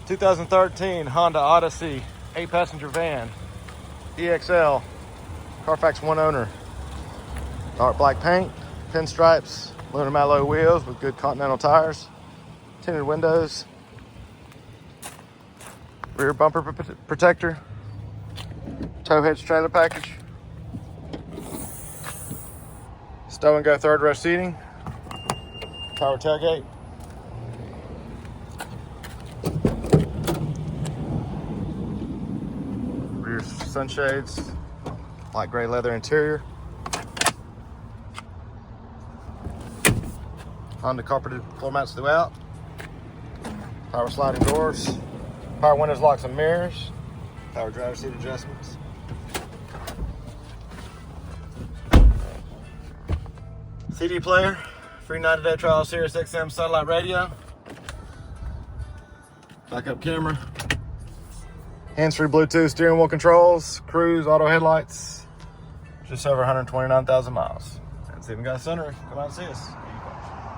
2013 Honda Odyssey 8-passenger van, EXL, Carfax one owner. Dark black paint, pinstripes, aluminum alloy wheels with good Continental tires, tinted windows, rear bumper protector, tow hitch trailer package, stow and go third row seating, power tailgate, rear sunshades, light gray leather interior, Honda carpeted floor mats throughout, power sliding doors, power windows, locks and mirrors, power driver's seat adjustments, CD player, free 90-day trial Sirius XM satellite radio, backup camera, hands-free Bluetooth steering wheel controls, cruise, auto headlights, just over 129,000 miles. And it's even got a sunroof. Come out and see us.